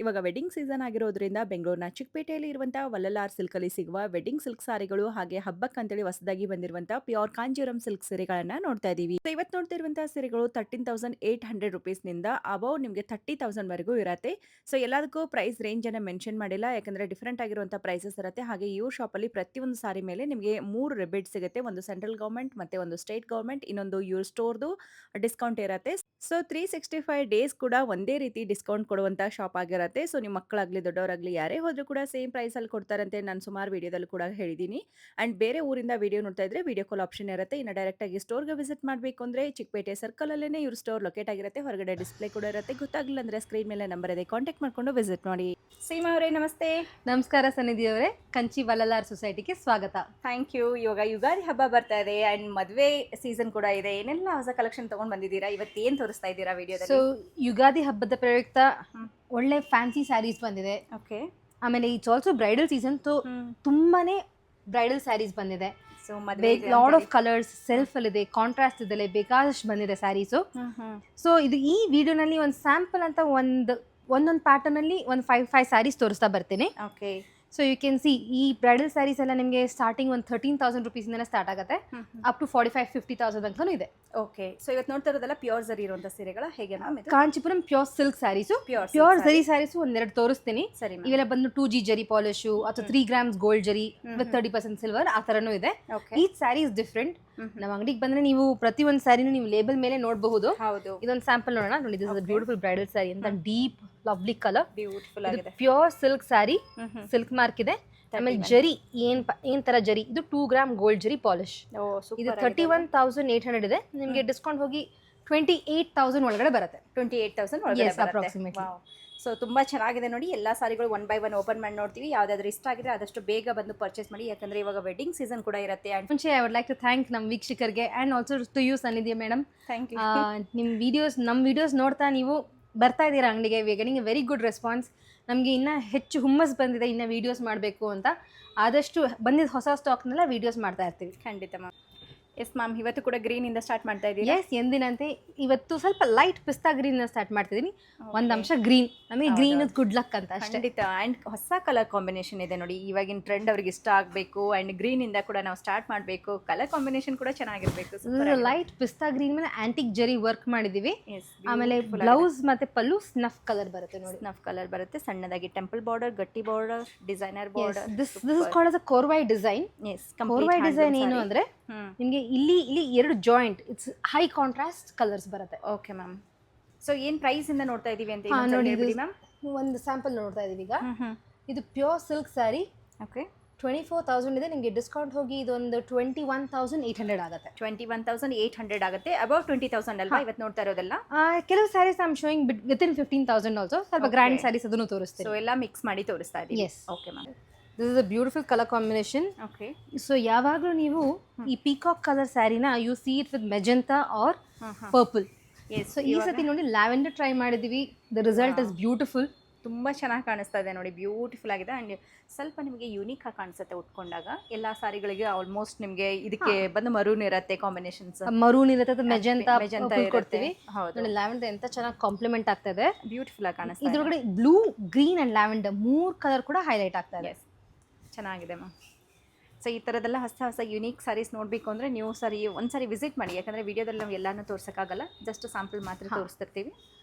ಇವಾಗ wedding season ಆಗಿರೋದ್ರಿಂದ ಬೆಂಗಳೂರಿನ ಚಿಕ್ಕಪೇಟೆಯಲ್ಲಿ ಇರುವಂತಹ ವಲ್ಲಲಾರ್ ಸಿಲ್ಕ್ ಅಲ್ಲಿ ಸಿಗುವ ವೆಡ್ಡಿಂಗ್ ಸಿಲ್ಕ್ ಸಾರಿಗಳು ಹಾಗೆ ಹಬ್ಬಕ್ಕಂತೇಳಿ ಹೊಸದಾಗಿ ಬಂದಿರುವಂತಹ ಪ್ಯೂರ್ ಕಾಂಜೀರಂ ಸಿಲ್ಕ್ ಸೀರೆಗಳನ್ನ ನೋಡ್ತಾ ಇದೀವಿ. So, ಇವತ್ತು ನೋಡ್ತಾ ಇರುವಂತಹ ಸೀರೆಗಳು 13,800 ರುಪೀಸ್ ನಿಂದ ಅಬೌವ್ ನಿಮಗೆ 30,000 ವರೆಗೂ ಇರತ್ತೆ. ಸೊ ಎಲ್ಲದಕ್ಕೂ ಪ್ರೈಸ್ ರೇಂಜ್ ಅನ್ನ ಮೆನ್ಷನ್ ಮಾಡಿಲ್ಲ, ಯಾಕಂದ್ರೆ ಡಿಫರೆಂಟ್ ಆಗಿರುವಂತಹ ಪ್ರೈಸಸ್ ಇರುತ್ತೆ. ಹಾಗೆ ಈ ಶಾಪ್ ಅಲ್ಲಿ ಪ್ರತಿಯೊಂದು ಸಾರಿ ಮೇಲೆ ನಿಮಗೆ 3 ರಿಬೇಟ್ ಸಿಗುತ್ತೆ. ಒಂದು ಸೆಂಟ್ರಲ್ ಗವರ್ಮೆಂಟ್ ಮತ್ತೆ ಒಂದು ಸ್ಟೇಟ್ ಗವರ್ಮೆಂಟ್, ಇನ್ನೊಂದು ಇವ್ರ ಸ್ಟೋರ್ದು ಡಿಸ್ಕೌಂಟ್ ಇರುತ್ತೆ. ಸೊ 365 ಡೇಸ್ ಕೂಡ ಒಂದೇ ರೀತಿ ಡಿಸ್ಕೌಂಟ್ ಕೊಡುವಂತ ಶಾಪ್ ಆಗಿರುತ್ತೆ. ಸೊ ನಿಮ್ಮ ಮಕ್ಕಳಾಗ್ಲಿ ದೊಡ್ಡವರಾಗ್ಲಿ ಯಾರೇ ಹೋದ್ರು ಕೂಡ ಸೇಮ್ ಪ್ರೈಸ್ ಅಲ್ಲಿ ಕೊಡ್ತಾರಂತೆ ನಾನು ಸುಮಾರು ವಿಡಿಯೋದಲ್ಲಿ ಕೂಡ ಹೇಳಿದೀನಿ. ಅಂಡ್ ಬೇರೆ ಊರಿಂದ ವಿಡಿಯೋ ನೋಡ್ತಾ ಇದ್ರೆ ವಿಡಿಯೋ ಕಾಲ್ ಆಪ್ಷನ್ ಇರುತ್ತೆ. ಇನ್ನು ಡೈರೆಕ್ಟ್ ಆಗಿ ಸ್ಟೋರ್ಗೆ ವಿಸಿಟ್ ಮಾಡಬೇಕು ಅಂದ್ರೆ ಚಿಕ್ಕಪೇಟೆ ಸರ್ಕಲ್ ಅಲ್ಲೇನೆ ಇವ್ರ ಸ್ಟೋರ್ ಲೊಕೇಟ್ ಆಗಿರುತ್ತೆ. ಹೊರಗಡೆ ಡಿಸ್ಪ್ಲೇ ಕೂಡ ಇರುತ್ತೆ. ಗೊತ್ತಾಗ್ಲಿಲ್ಲ ಅಂದ್ರೆ ಸ್ಕ್ರೀನ್ ಮೇಲೆ ನಂಬರ್ ಇದೆ, ಕಾಂಟ್ಯಾಕ್ಟ್ ಮಾಡ್ಕೊಂಡು ವಿಸಿಟ್ ಮಾಡಿ. ಸೀಮಾ ಅವರೇ ನಮಸ್ತೆ. ನಮಸ್ಕಾರ ಸನ್ನಿಧಿ ಅವರೇ, ಕಂಚಿ ವಲ್ಲಲಾರ್ ಸೊಸೈಟಿಗೆ ಸ್ವಾಗತ. Thank you. ಇವಾಗ ಯುಗಾದಿ ಹಬ್ಬ ಬರ್ತಾ ಇದೆ ಅಂಡ್ ಮದುವೆ ಸೀಸನ್ ಕೂಡ ಇದೆ. ಏನೆಲ್ಲ ಹೊಸ ಕಲೆಕ್ಷನ್ ತಗೊಂಡ್ ಬಂದಿದ್ದೀರಾ, ಇವತ್ತೇನ್ ತೋರಿಸ್ತಾ ಇದ್ದೀರಾ ವಿಡಿಯೋದಲ್ಲಿ? ಸೊ ಯುಗಾದಿ ಹಬ್ಬದ ಪ್ರಯುಕ್ತ ಒಳ್ಳೆ ಫ್ಯಾನ್ಸಿ ಸ್ಯಾರೀಸ್ ಬಂದಿದೆ. ಓಕೆ. ಆಮೇಲೆ ಇಟ್ಸ್ ಆಲ್ಸೋ ಬ್ರೈಡಲ್ ಸೀಸನ್, ತುಂಬಾನೇ ಬ್ರೈಡಲ್ ಸ್ಯಾರೀಸ್ ಬಂದಿದೆ. ಸೊ ಮದುವೆ ಲಾಟ್ ಆಫ್ ಕಲರ್ಸ್ ಸೆಲ್ಫ್ ಅಲ್ಲಿ ಇದೆ, ಕಾಂಟ್ರಾಸ್ಟ್ ಇದೆ, ಬೇಕಾದಷ್ಟು ಬಂದಿದೆ ಸ್ಯಾರೀಸು. ಸೊ ಇದು ಈ ವಿಡಿಯೋನಲ್ಲಿ ಒಂದು ಸ್ಯಾಂಪಲ್ ಅಂತ ಒಂದೊಂದು ಪ್ಯಾಟರ್ನ್ ಅಲ್ಲಿ ಒಂದು 5 ಸ್ಯಾರೀಸ್ ತೋರಿಸ್ತಾ ಬರ್ತೀನಿ. Okay. So you can see ಈ ಬ್ರೈಡಲ್ ಸ್ಯಾರೀಸ್ ಎಲ್ಲ ನಿಮಗೆ ಸ್ಟಾರ್ಟಿಂಗ್ ಒಂದು 13,000 ರುಪೀಸಿಂದನೇ ಸ್ಟಾರ್ಟ್ ಆಗುತ್ತೆ, ಅಪ್ ಟು 45-50,000 ತನಕನೂ ಇದೆ. ಓಕೆ. ಸೊ ಇವತ್ತು ನೋಡ್ತಾ ಇರೋದೆಲ್ಲ ಪ್ಯೂರ್ ಜರಿ ಇರುವಂತ ಸೀರೆಗಳ ಹೇಗೆ ಮ್ಯಾಮ್? ಇದು Kanchipuram pure silk sarees, Pure silk pure saree. Zari saris ಒಂದೆರಡು ತೋರಿಸ್ತೀನಿ. ಸರಿ ಮ್ಯಾಮ್. ಇವೆಲ್ಲ ಬಂದು 2G ಜರಿ ಪಾಲಿಶು ಅಥವಾ 3 ಗ್ರಾಮ್ಸ್ ಗೋಲ್ಡ್ ಜರಿ ವಿತ್ 30% ಸಿಲ್ವರ್ ಆ ಥರನೂ ಇದೆ. Okay. Each sari is different. ನಮ್ಮ ಅಂಗಡಿಗೆ ಬಂದ್ರೆ ನೀವು ಪ್ರತಿಯೊಂದು ಸ್ಯಾರಿನೂ ನೀವು ಲೇಬಲ್ ಮೇಲೆ ನೋಡಬಹುದು. ಹೌದು. ಇದೊಂದು ಸ್ಯಾಂಪಲ್ ನೋಡೋಣ. ನೋಡಿ, this is beautiful bridal sari ಅಂತ ಡೀಪ್ ಲವ್ಲಿ ಕಲರ್. ಬ್ಯೂಟಿಫುಲ್ ಆಗಿದೆ. Pure silk sari, silk mark ಇದೆ. ಆಮೇಲೆ ಜರಿ ಏನ್ ತರ ಜರಿ, ಇದು 2 ಗ್ರಾಮ್ ಗೋಲ್ಡ್ ಜರಿ ಪಾಲಿಶ್. ಓ ಇದು ಸೂಪರ್. 31,800 ಇದೆ. ನಿಮಗೆ ಡಿಸ್ಕೌಂಟ್ ಹೋಗಿ 28,000 ಒಳಗಡೆ ಬರುತ್ತೆ. 28,000 ಒಳಗಡೆ Yes, ಬರುತ್ತೆ. approximately. ವಾವ್. ಸೊ ತುಂಬಾ ಚೆನ್ನಾಗಿದೆ ನೋಡಿ. ಎಲ್ಲಾ ಸಾರಿಗಳು 1 by 1 ಓಪನ್ ಮಾಡಿ ನೋಡ್ತೀವಿ. ಯಾವ್ದಾದ್ರು ಇಷ್ಟ ಆಗಿದ್ರೆ ಆದಷ್ಟು ಬೇಗ ಬಂದು ಪರ್ಚೇಸ್ ಮಾಡಿ, ಯಾಕಂದ್ರೆ ಇವಾಗ ವೆಡ್ಡಿಂಗ್ ಸೀಸನ್ ಕೂಡ ಇರುತ್ತೆ. ಅಂಡ್ ಮುಂಚೆ I would like to thank ನಮ್ಮ ವೀಕ್ಷಕರಿಗೆ and also to you Sannidhi madam. Thank you. ನಮ್ಮ ವಿಡಿಯೋಸ್ ನೋಡ್ತಾ ನೀವು ಬರ್ತಾ ಇದ್ದೀರಾ ಅಂಗಡಿಗೆ. We getting a very good response. ನಮಗೆ ಇನ್ನೂ ಹೆಚ್ಚು ಹುಮ್ಮಸ್ ಬಂದಿದೆ ಇನ್ನೂ ವೀಡಿಯೋಸ್ ಮಾಡಬೇಕು ಅಂತ. ಆದಷ್ಟು ಬಂದಿದ್ದ ಹೊಸ ಸ್ಟಾಕ್ನೆಲ್ಲ ವೀಡಿಯೋಸ್ ಮಾಡ್ತಾ ಇರ್ತೀವಿ. ಖಂಡಿತ ಮ್ಯಾಮ್. ಎಸ್ ಮ್ಯಾಮ್, ಇವತ್ತು ಕೂಡ ಗ್ರೀನ್ ಇಂದ ಸ್ಟಾರ್ಟ್ ಮಾಡ್ತಾ ಇದ್ದೀವಿ. ಎಸ್, ಎಂದಿನಂತೆ ಇವತ್ತು ಸ್ವಲ್ಪ ಲೈಟ್ ಪಿಸ್ತಾ ಗ್ರೀನ್ ಸ್ಟಾರ್ಟ್ ಮಾಡ್ತಿದ್ದೀನಿ. ಒಂದು ಅಂಶ ಗ್ರೀನ್, ನಮಗೆ ಗ್ರೀನ್ ಗುಡ್ ಲಕ್ ಅಂತ ಅಷ್ಟೇ. ಖಂಡಿತ. ಅಂಡ್ ಹೊಸ ಕಲರ್ ಕಾಂಬಿನೇಷನ್ ಇದೆ ನೋಡಿ. ಇವಾಗಿನ ಟ್ರೆಂಡ್ ಅವ್ರಿಗೆ ಇಷ್ಟ ಆಗಬೇಕು ಅಂಡ್ ಗ್ರೀನ್ ಇಂದ ಕೂಡ ನಾವು ಸ್ಟಾರ್ಟ್ ಮಾಡಬೇಕು. ಕಲರ್ ಕಾಂಬಿನೇಷನ್ ಕೂಡ ಚೆನ್ನಾಗಿರ್ಬೇಕು. ಲೈಟ್ ಪಿಸ್ತಾ ಗ್ರೀನ್ ಮೇಲೆ ಆಂಟಿಕ್ ಜರಿ ವರ್ಕ್ ಮಾಡಿದೀವಿ. ಆಮೇಲೆ ಬ್ಲೌಸ್ ಮತ್ತೆ ಪಲ್ಲು ಸ್ನಫ್ ಕಲರ್ ಬರುತ್ತೆ ನೋಡಿ. ಸ್ನಫ್ ಕಲರ್ ಬರುತ್ತೆ. ಸಣ್ಣದಾಗಿ ಟೆಂಪಲ್ ಬಾರ್ಡರ್, ಗಟ್ಟಿ border, designer border. This is called as a korvai design. Yes, korvai design ಏನು ಅಂದ್ರೆ ನಿಮಗೆ ಇಲ್ಲಿ ಎರಡು joint, it's high contrast colours ಬರುತ್ತೆ. Okay ma'am. ಸೊ ಏನ್ ಪ್ರೈಸ್ ಇಂದ ನೋಡ್ತಾ ಇದೀವಿ ಅಂತ ನೋಡಿ ಮ್ಯಾಮ್? ಒಂದು ಸ್ಯಾಂಪಲ್ ನೋಡ್ತಾ ಇದೀವಿ ಈಗ. ಇದು ಪ್ಯೂರ್ ಸಿಲ್ಕ್ ಸ್ಯಾರಿ. ಓಕೆ. 24,000 ಇದೆ. ನಿಮಗೆ ಡಿಸ್ಕೌಂಟ್ ಹೋಗಿ ಇದೊಂದು 21,800 ಆಗುತ್ತೆ. 21,800 ಆಗುತ್ತೆ. ಅಬೌವ್ 20,000 ಅಲ್ವಾ ಇವತ್ತು ನೋಡ್ತಾ ಇರೋದೆಲ್ಲ? ಕೆಲವು saris I am showing within 15,000 also. ಸ್ವಲ್ಪ ಗ್ರ್ಯಾಂಡ್ ಸ್ಯಾರೀಸ್ ಅದನ್ನು ತೋರಿಸ್ತೀನಿ. ಸೊ ಎಲ್ಲ ಮಿಕ್ಸ್ ಮಾಡಿ ತೋರಿಸ್ತಾ ಇದೀವಿ. Yes. Okay ma'am. This is a beautiful colour combination. Okay. So ಯಾವಾಗಲೂ ನೀವು ಈ ಪೀಕಾಕ್ ಕಲರ್ ಸ್ಯಾರಿನ you see it with magenta or purple. Yes. So ಈ ಸತಿ ನೋಡಿ ಲ್ಯಾವೆಂಡರ್ ಟ್ರೈ ಮಾಡಿದೀವಿ. The result is beautiful. ತುಂಬಾ ಚೆನ್ನಾಗಿ ಕಾಣಿಸ್ತಾ ಇದೆ ನೋಡಿ. ಬ್ಯೂಟಿಫುಲ್ ಆಗಿದೆ ಅಂಡ್ ಸ್ವಲ್ಪ ನಿಮಗೆ ಯೂನಿಕ್ ಆಗಿ ಕಾಣಿಸುತ್ತೆ ಉಟ್ಕೊಂಡಾಗ. ಎಲ್ಲಾ ಸಾರಿಗಳಿಗೆ ಆಲ್ಮೋಸ್ಟ್ ನಿಮಗೆ ಇದಕ್ಕೆ ಬಂದು ಮರೂನ್ ಇರುತ್ತೆ ಕಾಂಬಿನೇಷನ್ಸ್. ಮರೂನ್ ಇರುತ್ತೆ, ಮೆಜೆಂಟಾ ಕೊಡ್ತೀವಿ. ಹೌದು. ಲ್ಯಾವೆಂಡರ್ ಎಂತ ಚೆನ್ನಾಗಿ ಕಾಂಪ್ಲಿಮೆಂಟ್ ಆಗ್ತಾ ಇದೆ. ಬ್ಯೂಟಿಫುಲ್ ಆಗಿ ಕಾಣಿಸ್ತಾ ಇದೆ. ಇದ್ರೊಳಗಡೆ blue, green and lavender 3 colour ಕೂಡ ಹೈಲೈಟ್ ಆಗ್ತಾ ಇದೆ. ಚೆನ್ನಾಗಿದೆ ಮ್ಯಾಮ್. ಸೊ ಈ ಥರದ್ದೆಲ್ಲ ಹೊಸ ಯೂನಿಕ್ ಸಾರೀಸ್ ನೋಡಬೇಕು ಅಂದರೆ ನೀವು ಒಂದ್ಸರಿ ವಿಸಿಟ್ ಮಾಡಿ, ಯಾಕಂದರೆ ವಿಡಿಯೋದಲ್ಲಿ ನಾವು ಎಲ್ಲಾನು ತೋರ್ಸೋಕ್ಕಾಗಲ್ಲ. ಜಸ್ಟ್ ಸ್ಯಾಂಪಲ್ ಮಾತ್ರ ತೋರಿಸ್ತಿರ್ತೀವಿ.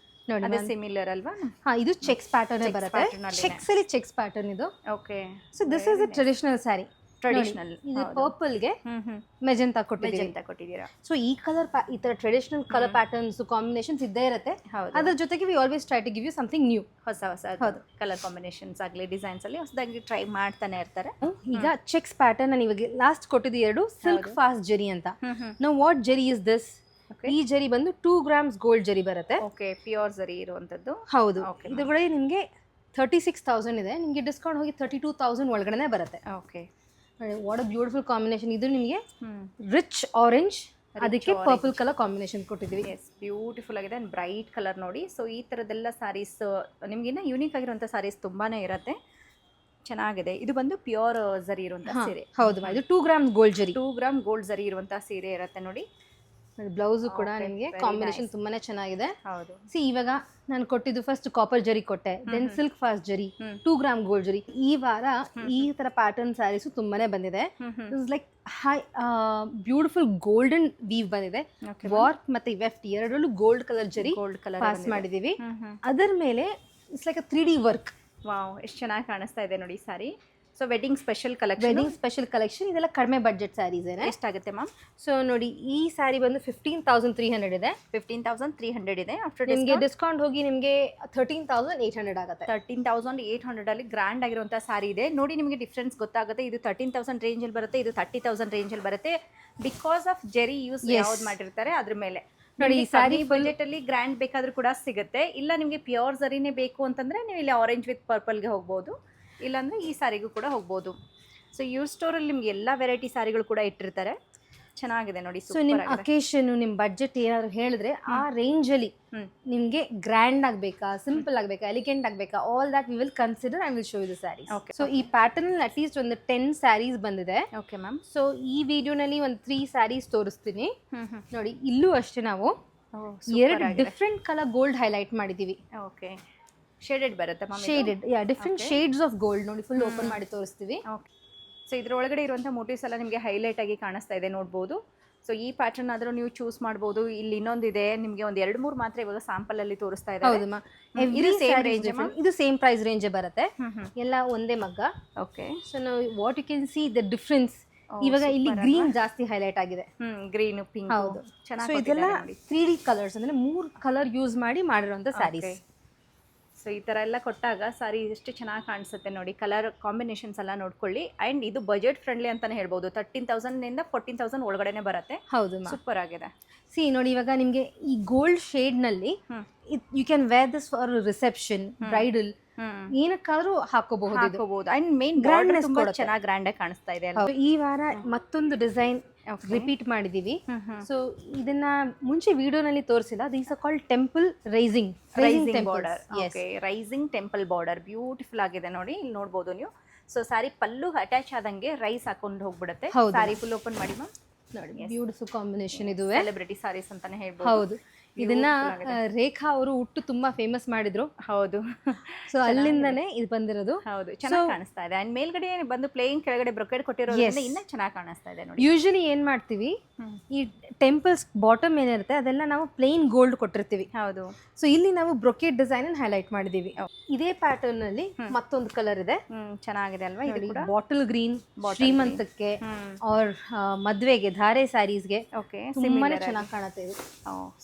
ನೋಡಿ, ಅದೇ ಸಿಮಿಲರ್ ಅಲ್ವಾ? ಇದು ಚೆಕ್ಸ್ ಪ್ಯಾಟರ್ನ್ ಬರುತ್ತೆ. ಚೆಕ್ಸ್ ಅಲ್ಲಿ ಚೆಕ್ಸ್ ಪ್ಯಾಟರ್ನ್ ಇದು. Okay. So this is a traditional sari. Traditional. ಇದು ಪರ್ಪಲ್ ಗೆ ಮೆಜೆಂಟಾ ಕೊಟ್ಟಿದ್ದೀರಾ. ಸೊ ಈ ಕಲರ್, ಈ ತರ ಟ್ರೆಡಿಷನಲ್ ಕಲರ್ ಪ್ಯಾಟರ್ನ್ಸ್ ಕಾಂಬಿನೇಷನ್ಸ್ ಇದ್ದೇ ಇರುತ್ತೆ. ಅದ್ರ ಜೊತೆಗೆ we always try to give you something new. ಹೊಸ ಕಲರ್ ಕಾಂಬಿನೇಷನ್ಸ್ ಆಗಲಿ ಡಿಸೈನ್ಸ್ ಅಲ್ಲಿ ಹೊಸದಾಗಿ ಟ್ರೈ ಮಾಡ್ತಾನೆ ಇರ್ತಾರೆ. ಈಗ ಚೆಕ್ಸ್ ಪ್ಯಾಟರ್ನ್ ನಾನು ಇವಾಗ ಲಾಸ್ಟ್ ಕೊಟ್ಟಿದ್ದು 2 ಸಿಲ್ಕ್ ಫಾಸ್ಟ್ ಜರಿ ಅಂತ. ನಾವು ವಾಟ್ ಜರಿ ಇಸ್ ದಿಸ್? ಈ ಜರಿ ಬಂದು 2 ಗ್ರಾಮ್ಸ್ ಗೋಲ್ಡ್ ಜರಿ ಬರುತ್ತೆ. ಓಕೆ. ಪ್ಯೂರ್ ಜರಿ ಇರುವಂತದ್ದು. ಹೌದು. ಇದ್ರೊಳಗೆ ನಿಮಗೆ 36,000 ಇದೆ. ನಿಮಗೆ ಡಿಸ್ಕೌಂಟ್ ಹೋಗಿ 32,000 ಒಳಗಡೆ ಬರುತ್ತೆ. Okay. What a beautiful combination. ಇದು ನಿಮಗೆ ರಿಚ್ ಆರೆಂಜ್, ಅದಕ್ಕೆ ಪರ್ಪಲ್ ಕಲರ್ ಕಾಂಬಿನೇಷನ್ ಕೊಟ್ಟಿದ್ದೀವಿ. ಎಸ್, ಬ್ಯೂಟಿಫುಲ್ ಆಗಿದೆ ಅಂಡ್ ಬ್ರೈಟ್ ಕಲರ್ ನೋಡಿ. ಸೊ ಈ ಥರದ್ದೆಲ್ಲ ಸಾರೀಸ್ ನಿಮಗಿನ್ನ ಯೂನಿಕ್ ಆಗಿರುವಂಥ ಸಾರೀಸ್ ತುಂಬಾನೇ ಇರುತ್ತೆ. ಚೆನ್ನಾಗಿದೆ. ಇದು ಬಂದು ಪ್ಯೂರ್ ಜರಿ ಇರುವಂಥ ಸೀರೆ. ಹೌದು, ಇದು 2 ಗ್ರಾಮ್ಸ್ ಗೋಲ್ಡ್ ಜರಿ. 2 ಗ್ರಾಮ್ ಗೋಲ್ಡ್ ಜರಿ ಇರುವಂಥ ಸೀರೆ ಇರುತ್ತೆ ನೋಡಿ. ಬ್ಲೌಸು ಕೂಡ Okay, ನಿಮಗೆ very ಕಾಂಬಿನೇಷನ್ nice. ತುಂಬಾನೇ ಚೆನ್ನಾಗಿದೆ. ಹೌದು. ಸಿ ಇವಾಗ ನಾನು ಕೊಟ್ಟಿದ್ದು ಫಸ್ಟ್ ಕಾಪರ್ ಜರಿ ಕೊಟ್ಟೆ, ದೆನ್ ಸಿಲ್ಕ್ ಫಾಸ್ಟ್ ಜರಿ, 2 ಗ್ರಾಮ್ ಗೋಲ್ಡ್ ಜರಿ. ಈ ವಾರ ಈ ತರ ಪ್ಯಾಟರ್ನ್ ಸ್ಯಾರೀಸು ತುಂಬಾನೇ ಬಂದಿದೆ. It's like high beautiful golden view ಬಂದಿದೆ. ವಾರ್ಪ್ ಮತ್ತೆ ವೆಫ್ಟ್ ಎರಡರಲ್ಲೂ ಗೋಲ್ಡ್ ಕಲರ್ ಜರಿ ಗೋಲ್ಡ್ ಕಲರ್ ಪಾಸ್ ಮಾಡಿದೀವಿ. ಅದರ ಮೇಲೆ it's like 3D work. Wow, ಎಷ್ಟು ಚೆನ್ನಾಗಿ ಕಾಣಿಸ್ತಾ ಇದೆ ನೋಡಿ sari. So wedding special collection. Wedding special collection. ಇದೆಲ್ಲ ಕಡಿಮೆ ಬಡ್ಜೆಟ್ ಸ್ಯಾರೀಸ್ ಏನೇ. ಎಷ್ಟಾಗುತ್ತೆ ಮ್ಯಾಮ್? ಸೊ ನೋಡಿ ಈ ಸ್ಯಾರಿ ಬಂದು 15,300 ಇದೆ. 15,300 ಇದೆ. ಆಫ್ಟರ್ ನಿಮಗೆ ಡಿಸ್ಕೌಂಟ್ ಹೋಗಿ ನಿಮಗೆ 13,800 ಆಗುತ್ತೆ. 13,800 ಅಲ್ಲಿ ಗ್ರ್ಯಾಂಡ್ ಆಗಿರುವಂಥ ಸಾರಿ ಇದೆ ನೋಡಿ. ನಿಮಗೆ ಡಿಫ್ರೆನ್ಸ್ ಗೊತ್ತಾಗುತ್ತೆ. ಇದು 13,000 ರೇಂಜಲ್ಲಿ ಬರುತ್ತೆ, ಇದು 30,000 ರೇಂಜಲ್ಲಿ ಬರುತ್ತೆ. ಬಿಕಾಸ್ ಆಫ್ ಜೆರಿ ಯೂಸ್ ಯಾವ್ದು ಮಾಡಿರ್ತಾರೆ ಅದ್ರ ಮೇಲೆ. ನೋಡಿ ಈ ಸಾರಿ ಬಜೆಟ್ ಅಲ್ಲಿ ಗ್ರ್ಯಾಂಡ್ ಬೇಕಾದ್ರೂ ಕೂಡ ಸಿಗುತ್ತೆ. ಇಲ್ಲ ನಿಮಗೆ ಪ್ಯೂರ್ ಜರಿನೇ ಬೇಕು ಅಂತಂದ್ರೆ ನೀವು ಇಲ್ಲಿ ಆರೆಂಜ್ ವಿತ್ ಪರ್ಪಲ್ಗೆ ಹೋಗ್ಬೋದು, ಇಲ್ಲಾಂದ್ರೆ ಈ ಸಾರಿಗೂ ಕೂಡ ಹೋಗ್ಬೋದು. ಸೊ ಇವ್ರ ಸ್ಟೋರಲ್ಲಿ ನಿಮ್ಗೆ ಎಲ್ಲ ವೆರೈಟಿ ಸಾರಿಗಳು ಕೂಡ ಇಟ್ಟಿರ್ತಾರೆ. ಚೆನ್ನಾಗಿದೆ ನೋಡಿ. ಸೊ ನಿಮ್ಮ ಅಕೇಶನ್ ನಿಮ್ಮ ಬಡ್ಜೆಟ್ ಏನಾದ್ರು ಹೇಳಿದ್ರೆ ಆ ರೇಂಜಲ್ಲಿ ನಿಮಗೆ ಗ್ರ್ಯಾಂಡ್ ಆಗಬೇಕಾ, ಸಿಂಪಲ್ ಆಗಬೇಕಾ, ಎಲಿಗೆಂಟ್ ಆಗಬೇಕಾ, all that we will consider I will show you the sari. So ಈ ಪ್ಯಾಟರ್ನ್ ಅಟ್ಲೀಸ್ಟ್ ಒಂದು 10 ಸ್ಯಾರೀಸ್ ಬಂದಿದೆ. Okay ma'am. ಸೊ ಈ ವಿಡಿಯೋನಲ್ಲಿ ಒಂದು 3 ಸ್ಯಾರೀಸ್ ತೋರಿಸ್ತೀನಿ ನೋಡಿ. ಇಲ್ಲೂ ಅಷ್ಟೇ ನಾವು 2 ಡಿಫ್ರೆಂಟ್ ಕಲರ್ ಗೋಲ್ಡ್ ಹೈಲೈಟ್ ಮಾಡಿದೀವಿ. ಓಕೆ, ಶೇಡೆಡ್ ಬರುತ್ತೆ ma'am. Shaded, yeah, different shades of gold ನೋಡಿ. ಫುಲ್ ಓಪನ್ ಮಾಡಿ ತೋರಿಸ್ತೀವಿ. ಓಕೆ. ಸೊ ಇದ್ರೊಳಗಡೆ ಇರುವಂಥ ಮೋಟಿವ್ಸ್ ಎಲ್ಲ ನಿಮಗೆ ಹೈಲೈಟ್ ಆಗಿ ಕಾಣಿಸ್ತಾ ಇದೆ ನೋಡ್ಬೋದು. ಸೊ ಈ ಪ್ಯಾಟರ್ನ್ ಆದರೂ ನೀವು ಚೂಸ್ ಮಾಡ್ಬೋದು. ಇಲ್ಲಿ ಇನ್ನೊಂದಿದೆ ನಿಮಗೆ ಒಂದು 2-3 ಮಾತ್ರ ಇವಾಗ ಸ್ಯಾಂಪಲ್ ಅಲ್ಲಿ ತೋರಿಸ್ತಾ ಇದೆ. ಹೌದು ಮಾ, ಇದು ಸೇಮ್ ರೇಂಜ್, ಇದು ಸೇಮ್ ಪ್ರೈಸ್ ರೇಂಜ್ ಬರುತ್ತೆ. ಎಲ್ಲ ಒಂದೇ ಮಗ್ಗ. ಓಕೆ. ಸೊ ನಾವು what you can see the difference. ಇವಾಗ ಇಲ್ಲಿ ಗ್ರೀನ್ ಜಾಸ್ತಿ ಹೈಲೈಟ್ ಆಗಿದೆ. Green, pink. ಹೌದು. ಚೆನ್ನಾಗಿ. ಸೊ ಇದೆಲ್ಲ 3D ಕಲರ್ಸ್ ಅಂದ್ರೆ 3 ಕಲರ್ ಯೂಸ್ ಮಾಡಿ ಮಾಡಿರುವಂತ ಸ್ಯಾರೀಸ್. ಸೊ ಈ ಥರ ಎಲ್ಲ ಕೊಟ್ಟಾಗ ಸಾರಿ ಎಷ್ಟು ಚೆನ್ನಾಗಿ ಕಾಣಿಸುತ್ತೆ ನೋಡಿ. ಕಲರ್ ಕಾಂಬಿನೇಷನ್ಸ್ ಎಲ್ಲ ನೋಡ್ಕೊಳ್ಳಿ. ಆ್ಯಂಡ್ ಇದು ಬಜೆಟ್ ಫ್ರೆಂಡ್ಲಿ ಅಂತಲೇ ಹೇಳ್ಬೋದು. 13,000 14,000 ಒಳಗಡೆನೆ ಬರುತ್ತೆ. ಹೌದು, ಸೂಪರ್ ಆಗಿದೆ. ಸಿ ನೋಡಿ ಇವಾಗ ನಿಮಗೆ ಈ ಗೋಲ್ಡ್ ಶೇಡ್ನಲ್ಲಿ you can wear this for reception, bridal, ಏನಕ್ಕಾದ್ರೂ ಹಾಕೋಬಹುದು. ಅಂಡ್ ಮೇನ್ ಗ್ರ್ಯಾಂಡ್ನೆಸ್ ತುಂಬಾ ಚೆನ್ನಾಗಿ ಗ್ರ್ಯಾಂಡ್ ಆಗಿ ಕಾಣಿಸ್ತಾ ಇದೆ. ಈ ವಾರ ಮತ್ತೊಂದು ಡಿಸೈನ್ ರಿಪೀಟ್ ಮಾಡಿದೀವಿ. ಸೊ ಇದನ್ನ ಮುಂಚೆ ವಿಡಿಯೋನಲ್ಲಿ ತೋರಿಸಿಲ್ಲ. These are called temple rising border. Okay, rising temple border beautiful ಆಗಿದೆ ನೋಡಿ. ಇಲ್ಲಿ ನೋಡ್ಬೋದು ನೀವು. ಸೊ ಸಾರಿ ಪಲ್ಲು ಅಟ್ಯಾಚ್ ಆದಂಗೆ ರೈಸ್ ಹಾಕೊಂಡು ಹೋಗ್ಬಿಡುತ್ತೆ. ಸಾರಿ ಫುಲ್ ಓಪನ್ ಮಾಡಿ ಮ್ಯಾಮ್ ನೋಡಿ. ಬ್ಯೂಟಿಫುಲ್ ಕಾಂಬಿನೇಷನ್ ಇದು. ಸೆಲೆಬ್ರಿಟಿ ಸಾರೀಸ್ ಅಂತಾನೆ ಹೇಳ್ಬೋದು. ಹೌದು. ಇದನ್ನ ರೇಖಾ ಅವರು ಹುಟ್ಟು ತುಂಬಾ ಫೇಮಸ್ ಮಾಡಿದ್ರು. ಹೌದು. ಸೊ ಅಲ್ಲಿಂದನೇ ಇದು ಬಂದಿರೋದು. ಹೌದು, ಚೆನ್ನಾಗಿ ಕಾಣಿಸ್ತಾ ಇದೆ. ಅಂಡ್ ಮೇಲ್ಗಡೆ ಬಂದು ಪ್ಲೇಯಿಂಗ್ ಕೆಳಗಡೆ ಬ್ರೊಕೆಡ್ ಕೊಟ್ಟಿರೋದ್ರಿಂದ ಇನ್ನೂ ಚೆನ್ನಾಗಿ ಕಾಣಿಸ್ತಾ ಇದೆ ನೋಡಿ. ಯೂಶಲಿ ಏನ್ ಮಾಡ್ತೀವಿ, ಈ ಟೆಂಪಲ್ಸ್ ಬಾಟಮ್ ಏನಿರುತ್ತೆ ಅದೆಲ್ಲ ನಾವು ಪ್ಲೇನ್ ಗೋಲ್ಡ್ ಕೊಟ್ಟಿರ್ತೀವಿ. ಹೌದು. ಸೊ ಇಲ್ಲಿ ನಾವು ಬ್ರೊಕೆಡ್ ಡಿಸೈನ್ ಅನ್ನು ಹೈಲೈಟ್ ಮಾಡಿದೀವಿ. ಇದೇ ಪ್ಯಾಟರ್ನ್ ನಲ್ಲಿ ಮತ್ತೊಂದು ಕಲರ್ ಇದೆ. ಚೆನ್ನಾಗಿದೆ ಅಲ್ವಾ? ಇದು ಕೂಡ ಬಾಟಲ್ ಗ್ರೀನ್, ಶ್ರೀಮಂತಕ್ಕೆ ಆರ್ ಮದ್ವೆಗೆ, ಧಾರೆ ಸ್ಯಾರೀಸ್ಗೆ ತುಂಬಾನೇ ಚೆನ್ನಾಗಿ ಕಾಣುತ್ತೆ ಇದು.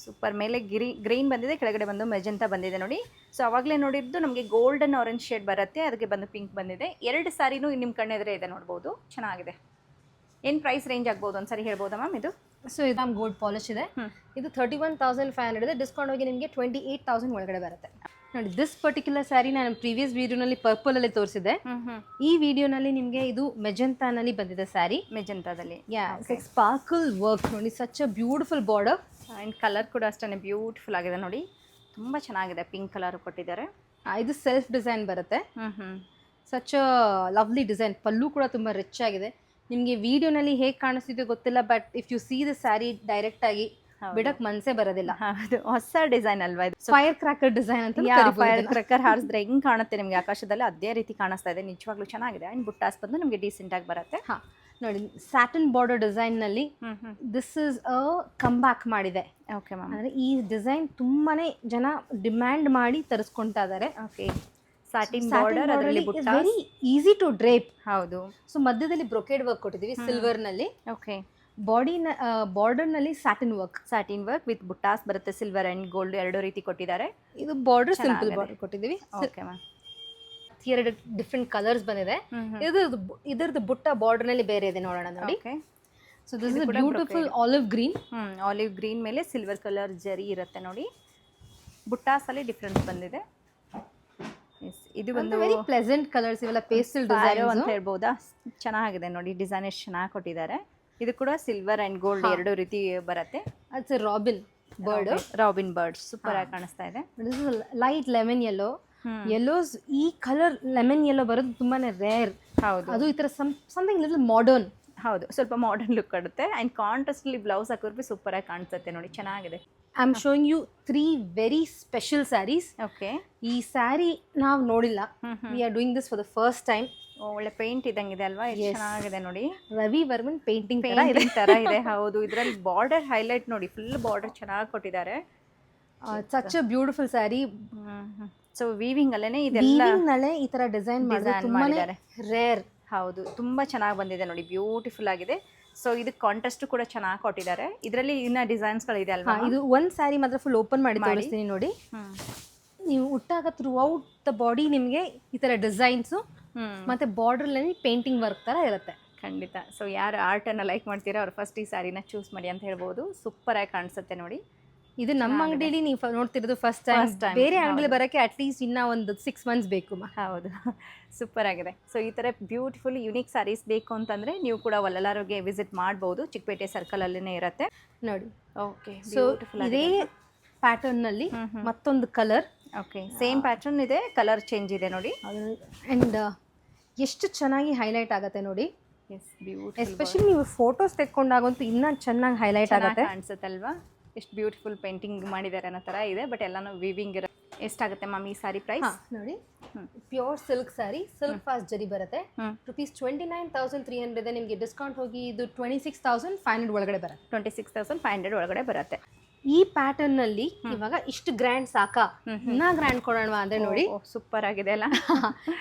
ಸೂಪರ್. ಮೇಲೆ ಗ್ರೀನ್ ಬಂದಿದೆ, ಕೆಳಗಡೆ ಬಂದು ಮೆಜೆಂಟಾ ಬಂದಿದೆ ನೋಡಿ. ಸೊ ಅವಾಗಲೇ ನೋಡಿದ್ದು ನಮಗೆ ಗೋಲ್ಡನ್ ಆರೆಂಜ್ ಶೇಡ್ ಬರುತ್ತೆ, ಅದಕ್ಕೆ ಬಂದು ಪಿಂಕ್ ಬಂದಿದೆ. 2 ಸಾರಿನೂ ನಿಮ್ಮ ಕಣ್ಣೆದುರೇ ಇದೆ ನೋಡ್ಬೋದು. ಚೆನ್ನಾಗಿದೆ. ಏನು ಪ್ರೈಸ್ ರೇಂಜ್ ಆಗ್ಬೋದು ಒಂದ್ಸರಿ ಹೇಳ್ಬೋದಾ ಮ್ಯಾಮ್ ಇದು? ಸೊ ಇದು ಗೋಲ್ಡ್ ಪಾಲಿಶ್ ಇದೆ. ಇದು 31,500 ಇದೆ. ಡಿಸ್ಕೌಂಟ್ ಹೋಗಿ ನಿಮಗೆ 28,000 ಒಳಗಡೆ ಬರುತ್ತೆ ನೋಡಿ. ದಿಸ್ ಪರ್ಟಿಕ್ಯುಲರ್ ಸ್ಯಾರಿ ನಾನು ಪ್ರೀವಿಯಸ್ ವಿಡಿಯೋನಲ್ಲಿ ಪರ್ಪಲ್ ಅಲ್ಲಿ ತೋರಿಸಿದೆ. ಈ ವಿಡಿಯೋನಲ್ಲಿ ನಿಮಗೆ ಇದು ಮೆಜೆಂಟಾನಲ್ಲಿ ಬಂದಿದೆ ಸ್ಯಾರಿ. ಮೆಜೆಂಟಾದಲ್ಲಿ ಸ್ಪಾರ್ಕಲ್ ವರ್ಕ್ ನೋಡಿ. Such a beautiful border and colour ಕೂಡ ಅಷ್ಟೇ ಬ್ಯೂಟಿಫುಲ್ ಆಗಿದೆ ನೋಡಿ. ತುಂಬ ಚೆನ್ನಾಗಿದೆ. ಪಿಂಕ್ ಕಲರ್ ಕೊಟ್ಟಿದ್ದಾರೆ. ಇದು ಸೆಲ್ಫ್ ಡಿಸೈನ್ ಬರುತ್ತೆ. Such a lovely design. Pallu ಕೂಡ ತುಂಬ ರಿಚ್ ಆಗಿದೆ. ನಿಮಗೆ ವಿಡಿಯೋನಲ್ಲಿ ಹೇಗೆ ಕಾಣಿಸ್ತಿದೆ ಗೊತ್ತಿಲ್ಲ, but if you see the sari direct ಆಗಿ ಬಿಡಕ್ ಮನ್ಸೇ ಬರೋದಿಲ್ಲ. ಹೌದು, ಹೊಸ ಡಿಸೈನ್ ಅಲ್ವಾ ಇದು? ಫೈರ್ ಕ್ರಾಕರ್ ಡಿಸೈನ್ ಅಂತ. ಫೈರ್ ಕ್ರಾಕರ್ ಹಾರಿಸಿದ್ರೆ ಹೆಂಗ್ ಕಾಣುತ್ತೆ ನಿಮಗೆ ಆಕಾಶದಲ್ಲಿ, ಅದೇ ರೀತಿ ಕಾಣಿಸ್ತಾ ಇದೆ. ನಿಜವಾಗ್ಲೂ ಚೆನ್ನಾಗಿದೆ. ಅಂಡ್ ಬುಟ್ಟಾಸ್ ಬಂದು ನಮಗೆ ಡೀಸೆಂಟ್ ಆಗಿ ಬರುತ್ತೆ. ನೋಡಿ, ಸ್ಯಾಟನ್ ಬಾರ್ಡರ್ ಡಿಸೈನ್ ನಲ್ಲಿ this is a comeback ಮಾಡಿದೆ. Okay ma'am. ಅಂದ್ರೆ ಈ ಡಿಸೈನ್ ತುಂಬಾನೇ ಜನ ಡಿಮ್ಯಾಂಡ್ ಮಾಡಿ ತರಿಸ್ಕೊಂತಾ ಇದ್ದಾರೆ. ಓಕೆ, ಸ್ಯಾಟಿನ್ ಬಾರ್ಡರ್, ಅದರಲ್ಲಿ ಬುಟ್ಟಾಸ್, ವೆರಿ ಈಸಿ ಟು ಡ್ರೇಪ್. ಹೌದು. ಸೊ ಮಧ್ಯದಲ್ಲಿ ಬ್ರೊಕೇಡ್ ವರ್ಕ್ ಕೊಟ್ಟಿದ್ದೀವಿ ಸಿಲ್ವರ್ ನಲ್ಲಿ. ಓಕೆ. ಬಾರ್ಡರ್ ನಲ್ಲಿ ಸ್ಯಾಟಿನ್ ವರ್ಕ್ ವಿತ್ ಬುಟ್ಟಾಸ್ ಬರುತ್ತೆ. ಸಿಲ್ವರ್ ಅಂಡ್ ಗೋಲ್ಡ್ ಎರಡು ರೀತಿ ಕೊಟ್ಟಿದ್ದಾರೆ. ಇದು ಬಾರ್ಡರ್ ಸಿಂಪಲ್ ಬಾರ್ಡರ್ ಕೊಟ್ಟಿದ್ದೀವಿ. Okay ma'am. 2 ಡಿಫ್ರೆಂಟ್ ಕಲರ್ಸ್ ಬಂದಿದೆ. ಇದರದ್ದು ಬುಟ್ಟ ಬಾರ್ಡರ್ ನಲ್ಲಿ ಬೇರೆ ಇದೆ, ನೋಡೋಣ ನೋಡಿ. So this is beautiful olive green. Olive green ಮೇಲೆ ಸಿಲ್ವರ್ ಕಲರ್ ಜರಿ ಇರುತ್ತೆ ನೋಡಿ. ಬುಟ್ಟಾಸ್ ಅಲ್ಲಿ ಡಿಫ್ರೆನ್ಸ್ ಬಂದಿದೆ. ಇದು ಒಂದು ವೆರಿ ಪ್ಲೆಸೆಂಟ್ ಕಲರ್ಸ್. ಇವೆಲ್ಲ ಪೇಸ್ಟಲ್ ಡಿಸೈನ್ ಅಂತ ಹೇಳ್ಬೋದಾ? ಚೆನ್ನಾಗಿದೆ ನೋಡಿ. ಡಿಸೈನ್ ಎಷ್ಟು ಚೆನ್ನಾಗಿ ಕೊಟ್ಟಿದ್ದಾರೆ. ಇದು ಕೂಡ ಸಿಲ್ವರ್ ಅಂಡ್ ಗೋಲ್ಡ್ ಎರಡು ರೀತಿ ಬರುತ್ತೆ. ಅಟ್ಸ್ ರಾಬಿನ್ ಬರ್ಡ್ ಸೂಪರ್ ಆಗಿ ಕಾಣಿಸ್ತಾ ಇದೆ. Light lemon yellow. ಯೆಲ್ಲೋಸ್, ಈ ಕಲರ್ ಲೆಮನ್ ಯೆಲ್ಲೋ ಬರೋದು ತುಂಬಾನೇ ರೇರ್. ಹೌದು. ಅದು ಈ ತರ ಸಮಥಿಂಗ್ ಲಿಟಲ್ ಮಾಡರ್ನ್. ಹೌದು, ಸ್ವಲ್ಪ ಮಾಡರ್ನ್ ಲುಕ್ ಕೊಡುತ್ತೆ. ಆ್ಯಂಡ್ ಕಾಂಟ್ರಾಸ್ಟಲ್ಲಿ ಬ್ಲೌಸ್ ಹಾಕಿದ್ರೆ ಬಿ ಸೂಪರಾಗಿ ಕಾಣಿಸುತ್ತೆ ನೋಡಿ, ಚೆನ್ನಾಗಿದೆ. I am showing you 3 very special sarees. Okay. ಈ ಸ್ಯಾರಿ ನಾವು ನೋಡಿಲ್ಲ, we are doing this for the first time. ಒಳ್ಳೆ ಪೇಂಟ್ ಇದ್ದಂಗಿದೆ ಅಲ್ವಾ, ಎಷ್ಟು ಚೆನ್ನಾಗಿದೆ ನೋಡಿ. ರವಿ ವರ್ಮನ್ ಪೇಂಟಿಂಗ್ ತರ ಇದೆ. ಹೌದು, ಇದರಲ್ಲಿ ಬಾರ್ಡರ್ ಹೈಲೈಟ್ ನೋಡಿ, ಫುಲ್ ಬಾರ್ಡರ್ ಚೆನ್ನಾಗಿ ಕೊಟ್ಟಿದ್ದಾರೆ. Such a beautiful sari. So weaving ಅಲ್ಲೇನೆ ಇದೆಲ್ಲ ನಳೆ ಈ ತರ ಡಿಸೈನ್ ಮಾಡಿದ್ದಾರೆ, ರೇರ್. ಹೌದು, ತುಂಬಾ ಚೆನ್ನಾಗಿ ಬಂದಿದೆ ನೋಡಿ, ಬ್ಯೂಟಿಫುಲ್ ಆಗಿದೆ. ಸೊ ಇದಕ್ಕೆ ಕಾಂಟ್ರಾಸ್ಟ್ ಕೂಡ ಚೆನ್ನಾಗಿ ಕೊಟ್ಟಿದ್ದಾರೆ. ಇದರಲ್ಲಿ ಇನ್ನ ಡಿಸೈನ್ಸ್ಗಳಿದೆ ಅಲ್ವಾ. ಇದು ಒಂದು ಸ್ಯಾರಿ ಮಾತ್ರ ಫುಲ್ ಓಪನ್ ಮಾಡಿ ತೋರಿಸ್ತೀನಿ ನೋಡಿ. ನೀವು ಉಟ್ಟಾಗ ಥ್ರೂ ಔಟ್ ದ ಬಾಡಿ ನಿಮಗೆ ಈ ಥರ ಡಿಸೈನ್ಸು ಮತ್ತು ಬಾರ್ಡ್ರಲ್ಲಿ ಪೇಂಟಿಂಗ್ ವರ್ಕ್ ಥರ ಇರುತ್ತೆ. ಖಂಡಿತ. ಸೊ ಯಾರು ಆರ್ಟನ್ನು ಲೈಕ್ ಮಾಡ್ತೀರಾ ಅವ್ರು ಫಸ್ಟ್ ಈ ಸ್ಯಾರಿನ ಚೂಸ್ ಮಾಡಿ ಅಂತ ಹೇಳ್ಬೋದು. ಸೂಪರಾಗಿ ಕಾಣಿಸುತ್ತೆ ನೋಡಿ. ಇದು ನಮ್ಮ ಅಂಗಡಿಯಲ್ಲಿ ನೀವು ನೋಡ್ತಿರೋದು ಫಸ್ಟ್ ಟೈಮ್. ಬೇರೆ ಅಂಗಡಿ ಬರೋಕ್ಕೆ ಅಟ್ಲೀಸ್ಟ್ ಇನ್ನೂ ಒಂದು 6 months ಬೇಕು. ಹೌದು, ಸೂಪರ್ ಆಗಿದೆ. ಸೊ ಈ ಥರ ಬ್ಯೂಟಿಫುಲ್ ಯುನಿಕ್ ಸ್ಯಾರೀಸ್ ಬೇಕು ಅಂತಂದರೆ ನೀವು ಕೂಡ ವಲ್ಲಲಾರಿಗೆ ವಿಸಿಟ್ ಮಾಡ್ಬೋದು. ಚಿಕ್ಕಪೇಟೆ ಸರ್ಕಲಲ್ಲೇ ಇರುತ್ತೆ ನೋಡಿ. ಓಕೆ. ಸೊ ಇದೇ ಪ್ಯಾಟರ್ನಲ್ಲಿ ಮತ್ತೊಂದು ಕಲರ್. ಓಕೆ, ಸೇಮ್ ಪ್ಯಾಟರ್ನ್ ಇದೆ, ಕಲರ್ ಚೇಂಜ್ ಇದೆ ನೋಡಿ. ಆ್ಯಂಡ್ ಎಷ್ಟು ಚೆನ್ನಾಗಿ ಹೈಲೈಟ್ ಆಗುತ್ತೆ ನೋಡಿ. Yes, beautiful. ಎಸ್ಪೆಷಲಿ ನೀವು ಫೋಟೋಸ್ ತೆಕ್ಕೊಂಡಾಗಂತೂ ಇನ್ನೂ ಚೆನ್ನಾಗಿ ಹೈಲೈಟ್ ಆಗುತ್ತೆ, ಕಾಣಿಸುತ್ತಲ್ವಾ. ಎಷ್ಟು ಬ್ಯೂಟಿಫುಲ್ ಪೇಂಟಿಂಗ್ ಮಾಡಿದ್ದಾರೆ ಅನ್ನೋ ಥರ ಇದೆ. ಬಟ್ ಎಲ್ಲಾನು ವಿವಿಂಗ್ ಇರೋ. ಎಷ್ಟಾಗುತ್ತೆ ಮ್ಯಾಮ್ ಈ ಸಾರಿ ಪ್ರೈಸ್? ನೋಡಿ, pure silk sari, silk fast ಜರಿ ಬರುತ್ತೆ. ರುಪೀಸ್ 29,300 ನಿಮಗೆ ಡಿಸ್ಕೌಂಟ್ ಹೋಗಿ ಇದು 26,500 ಒಳಗಡೆ ಬರುತ್ತೆ. 26,500 ಒಳಗಡೆ ಬರುತ್ತೆ. ಈ ಪ್ಯಾಟರ್ನ್ ನಲ್ಲಿ ಇವಾಗ ಇಷ್ಟು ಗ್ರ್ಯಾಂಡ್ ಸಾಕಾ, ಇನ್ನ ಗ್ರ್ಯಾಂಡ್ ಕೊಡೋಣ ಅಂದ್ರೆ ನೋಡಿ, ಸೂಪರ್ ಆಗಿದೆ ಅಲ್ಲ.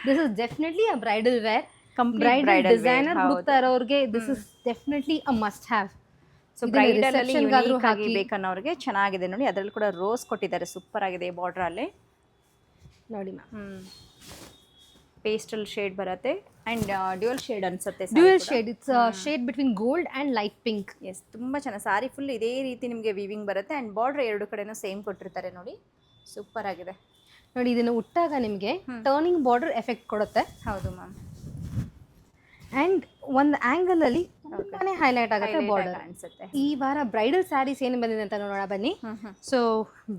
This is definitely a bridal wear. Bridal designer ಹುಡುಕ್ತಾ ಇರೋರಿಗೆ this is definitely a must have. So bridal ಅಲ್ಲಿ ಯೂನಿಕ್ ಆಗಿ ಬೇಕನ್ನೋರಿಗೆ ಚೆನ್ನಾಗಿದೆ ನೋಡಿ. ಅದರಲ್ಲಿ ಕೂಡ ರೋಸ್ ಕೊಟ್ಟಿದ್ದಾರೆ, ಸೂಪರ್ ಆಗಿದೆ. ಬಾರ್ಡರ್ ಅಲ್ಲಿ ನೋಡಿ ಮ್ಯಾಮ್, ಪೇಸ್ಟಲ್ ಶೇಡ್ ಬರುತ್ತೆ ಅಂಡ್ ಡ್ಯೂಯಲ್ ಶೇಡ್ ಅನ್ಸುತ್ತೆ. Dual shade, it's shade between gold and light pink. Yes, ತುಂಬಾ ಚೆನ್ನಾಗಿ. ಸಾರಿ ಫುಲ್ ಇದೇ ರೀತಿ ನಿಮಗೆ ವಿವಿಂಗ್ ಬರುತ್ತೆ ಅಂಡ್ ಬಾರ್ಡರ್ ಎರಡು ಕಡೆನೂ ಸೇಮ್ ಕೊಟ್ಟಿರ್ತಾರೆ ನೋಡಿ, ಸೂಪರ್ ಆಗಿದೆ ನೋಡಿ. ಇದನ್ನು ಉಟ್ಟಾಗ ನಿಮಗೆ ಟರ್ನಿಂಗ್ ಬಾರ್ಡರ್ ಎಫೆಕ್ಟ್ ಕೊಡುತ್ತೆ. ಹೌದು ಮ್ಯಾಮ್. ಅಂಡ್ ಒಂದು ಆಂಗಲ್ ಅಲ್ಲಿ ತುಂಬಾನೇ ಹೈಲೈಟ್ ಆಗುತ್ತೆ ಬಾರ್ಡರ್ ಅನ್ಸುತ್ತೆ. ಈ ವಾರ ಬ್ರೈಡಲ್ ಸ್ಯಾರೀಸ್ ಏನು ಬಂದಿದೆ ಅಂತ ನೋಡೋಣ ಬನ್ನಿ. ಸೊ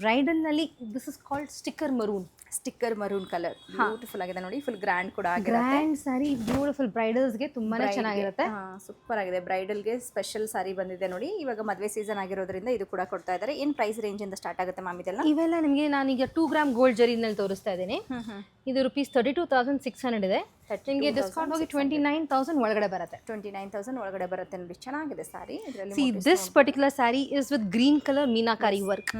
ಬ್ರೈಡಲ್ ನಲ್ಲಿ this is called sticker maroon. Sticker maroon colour beautiful ಆಗಿದೆ ನೋಡಿ, ಫುಲ್ ಗ್ರ್ಯಾಂಡ್ ಕೂಡ ಆಗಿರುತ್ತೆ. ಗ್ರ್ಯಾಂಡ್ ಸಾರಿ, ಬ್ಯೂಟಿಫುಲ್. ಬ್ರೈಡಲ್ಸ್ಗೆ ತುಂಬಾನೇ ಚೆನ್ನಾಗಿರುತ್ತೆ. ಸೂಪರ್ ಆಗಿದೆ. ಬ್ರೈಡಲ್ಗೆ ಸ್ಪೆಷಲ್ ಸಾರಿ ಬಂದಿದೆ ನೋಡಿ. ಇವಾಗ ಮದುವೆ ಸೀಸನ್ ಆಗಿರೋದ್ರಿಂದ ಇದು ಕೂಡ ಕೊಡ್ತಾ ಇದ್ದಾರೆ. ಏನು ಪ್ರೈಸ್ ರೇಂಜ್ ಇಂದ ಸ್ಟಾರ್ಟ್ ಆಗುತ್ತೆ ಮ್ಯಾಮ್ ಇದೆಲ್ಲ? ಇವೆಲ್ಲ ನಿಮಗೆ ನಾನೀಗ 2 ಗ್ರಾಮ್ ಗೋಲ್ಡ್ ಜರಿನಲ್ಲಿ ತೋರಿಸ್ತಾ ಇದ್ದೀನಿ. ಇದು ರುಪೀಸ್ 32,600 ಇದೆ. ನಿಮಗೆ ಡಿಸ್ಕೌಂಟ್ ಹೋಗಿ 29,000 ಒಳಗಡೆ ಬರುತ್ತೆ. 29,000 ಒಳಗಡೆ ಬರುತ್ತೆ ನೋಡಿ, ಚೆನ್ನಾಗಿದೆ sari. See this particular sari is with green colour meenakari work.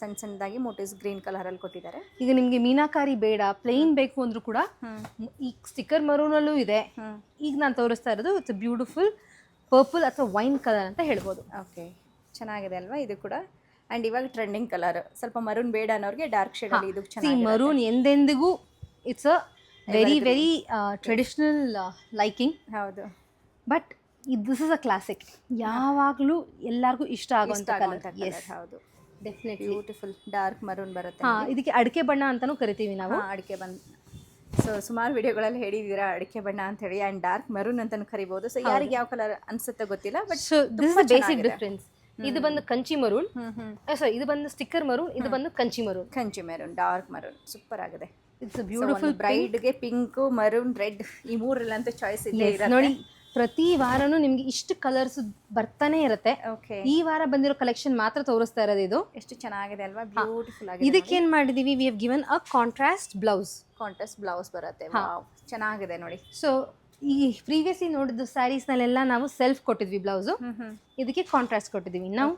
ಸಣ್ಣ ಸಣ್ಣದಾಗಿ ಮೋಟಿವ್ಸ್ ಗ್ರೀನ್ ಕಲರ್ ಅಲ್ಲಿ ಕೊಟ್ಟಿದ್ದಾರೆ. ಈಗ ನಿಮಗೆ ಮೀನಾಕಾರಿ ಬೇಡ, ಪ್ಲೇನ್ ಬೇಕು ಅಂದ್ರೂ ಕೂಡ ಈ ಸ್ಟಿಕ್ಕರ್ ಮರೂನಲ್ಲೂ ಇದೆ. ಈಗ ನಾನು ತೋರಿಸ್ತಾ ಇರೋದು ಇಟ್ಸ್ ಬ್ಯೂಟಿಫುಲ್ ಪರ್ಪಲ್ ಅಥವಾ ವೈನ್ ಕಲರ್ ಅಂತ ಹೇಳ್ಬೋದು. ಓಕೆ, ಚೆನ್ನಾಗಿದೆ ಅಲ್ವಾ ಇದು ಕೂಡ. ಅಂಡ್ ಇವಾಗ ಟ್ರೆಂಡಿಂಗ್ ಕಲರ್, ಸ್ವಲ್ಪ ಮರೂನ್ ಬೇಡ ಅನ್ನೋರಿಗೆ ಡಾರ್ಕ್ ಶೇಡ್ ಅಲ್ಲಿ ಇದು ಚೆನ್ನಾಗಿದೆ. ಮರೂನ್ ಎಂದೆಂದಿಗೂ it's a very very traditional liking. ಹೌದು, but this is a classic. ಯಾವಾಗಲೂ ಎಲ್ಲರಿಗೂ ಇಷ್ಟ ಆಗುವಂತ ಕಲರ್. ಹೌದು, ಡೆಫಿನೆಟ್ಲಿ ಬ್ಯೂಟಿಫುಲ್ ಡಾರ್ಕ್ ಮರೂನ್ ಬರುತ್ತೆ. ಇದಕ್ಕೆ ಅಡಿಕೆ ಬಣ್ಣ ಅಂತಾನೂ ಕರಿತೀವಿ ನಾವು. ಅಡಿಕೆ ಬಣ್ಣ. ಸೊ ಸುಮಾರು ವಿಡಿಯೋಗಳಲ್ಲಿ ಹೇಳಿದ್ದೀರಾ ಅಡಿಕೆ ಬಣ್ಣ ಅಂತ ಹೇಳಿ, ಆ್ಯಂಡ್ ಡಾರ್ಕ್ ಮರೂನ್ ಅಂತಾನು ಕರಿಬಹುದು. ಸೊ ಯಾರಿಗೆ ಯಾವ ಕಲರ್ ಅನ್ಸುತ್ತೆ ಗೊತ್ತಿಲ್ಲ, but this is basic difference. ಇದು ಬಂದು ಕಂಚಿ ಮರೂನ್, ಸಾರಿ ಇದು ಬಂದು ಸ್ಟಿಕ್ಕರ್ ಮರೂನ್, ಇದು ಬಂದು Kanchi maroon. Kanchi maroon, dark maroon, super ಆಗಿದೆ. It's beautiful. ಬ್ರೈಡ್ಗೆ ಪಿಂಕ್, ಮರೂನ್, ರೆಡ್ ಈ ಮೂರಲ್ಲಂತೂ ಚಾಯ್ಸ್ ಇದೆ ನೋಡಿ. ಪ್ರತಿ ವಾರನೂ ನಿಮ್ಗೆ ಇಷ್ಟು ಕಲರ್ಸ್ ಬರ್ತಾನೆ ಇರುತ್ತೆ. ಓಕೆ, ಈ ವಾರ ಬಂದಿರೋ ಕಲೆಕ್ಷನ್ ಮಾತ್ರ ತೋರಿಸ್ತಾ ಇರೋದು. ಇದು ಎಷ್ಟು ಚೆನ್ನಾಗಿದೆ ಅಲ್ವಾ, ಬ್ಯೂಟಿಫುಲ್ ಆಗಿದೆ. ಇದಕ್ಕೆ ಏನ್ ಮಾಡಿದೀವಿ, we have given a contrast blouse. Contrast blouse ಬರುತ್ತೆ. ವಾವ್, ಚೆನ್ನಾಗಿದೆ ನೋಡಿ. ಸೊ ಈ ಪ್ರೀವಿಯಸ್ಲಿ ನೋಡಿದ್ದು ಸ್ಯಾರೀಸ್ ನಲ್ಲೆಲ್ಲ ನಾವು ಸೆಲ್ಫ್ ಕೊಟ್ಟಿದ್ವಿ ಬ್ಲೌಸು, ಇದಕ್ಕೆ ಕಾಂಟ್ರಾಸ್ಟ್ ಕೊಟ್ಟಿದ್ದೀವಿ. ನಾವು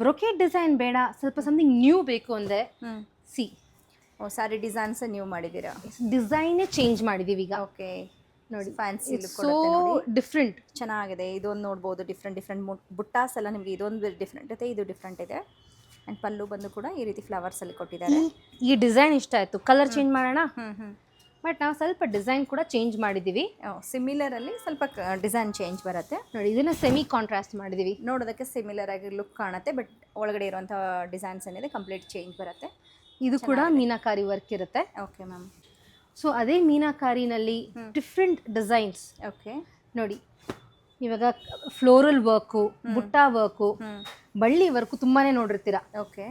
ಬ್ರೊಕೇಟ್ ಡಿಸೈನ್ ಬೇಡ, ಸ್ವಲ್ಪ ಸಮಥಿಂಗ್ ನ್ಯೂ ಬೇಕು ಅಂದ್ರೆ ಸಿ ಸಾರಿ ಡಿಸೈನ್ಸ್ ನ್ಯೂ ಮಾಡಿದ್ದೀರಾ, ಡಿಸೈನೇ ಚೇಂಜ್ ಮಾಡಿದೀವಿ ಈಗ. ಓಕೆ ನೋಡಿ, ಫ್ಯಾನ್ಸಿ ಸೋ ಡಿಫ್ರೆಂಟ್, ಚೆನ್ನಾಗಿದೆ. ಇದೊಂದು ನೋಡ್ಬೋದು, ಡಿಫ್ರೆಂಟ್ ಬುಟ್ಟಾಸ್ ಎಲ್ಲ ನಿಮಗೆ ಇದೊಂದು ಡಿಫ್ರೆಂಟ್ ಇದೆ, ಇದು ಡಿಫ್ರೆಂಟ್ ಇದೆ. ಆ್ಯಂಡ್ ಪಲ್ಲು ಬಂದು ಕೂಡ ಈ ರೀತಿ ಫ್ಲವರ್ಸ್ ಅಲ್ಲಿ ಕೊಟ್ಟಿದ್ದಾರೆ. ಈ ಡಿಸೈನ್ ಇಷ್ಟ ಆಯ್ತು, ಕಲರ್ ಚೇಂಜ್ ಮಾಡೋಣ. ಬಟ್ ನಾವು ಸ್ವಲ್ಪ ಡಿಸೈನ್ ಕೂಡ ಚೇಂಜ್ ಮಾಡಿದ್ದೀವಿ. ಸಿಮಿಲರ್ ಅಲ್ಲಿ ಸ್ವಲ್ಪ ಡಿಸೈನ್ ಚೇಂಜ್ ಬರುತ್ತೆ ನೋಡಿ. ಇದನ್ನ ಸೆಮಿ ಕಾಂಟ್ರಾಸ್ಟ್ ಮಾಡಿದ್ದೀವಿ, ನೋಡೋದಕ್ಕೆ ಸಿಮಿಲರ್ ಆಗಿ ಲುಕ್ ಕಾಣುತ್ತೆ. ಬಟ್ ಒಳಗಡೆ ಇರುವಂಥ ಡಿಸೈನ್ಸ್ ಏನಿದೆ ಕಂಪ್ಲೀಟ್ ಚೇಂಜ್ ಬರುತ್ತೆ. ಇದು ಕೂಡ ಮೀನಾಕಾರಿ ವರ್ಕ್ ಇರುತ್ತೆ. Okay ma'am. ಸೊ ಅದೇ ಮೀನಾಕಾರಿನಲ್ಲಿ ಡಿಫ್ರೆಂಟ್ ಡಿಸೈನ್ಸ್. ಓಕೆ ನೋಡಿ, ಇವಾಗ ಫ್ಲೋರಲ್ ವರ್ಕು, ಬುಟ್ಟ ವರ್ಕು, ಬಳ್ಳಿ ವರ್ಕು ತುಂಬಾನೇ ನೋಡಿರ್ತೀರಾ. ಓಕೆ,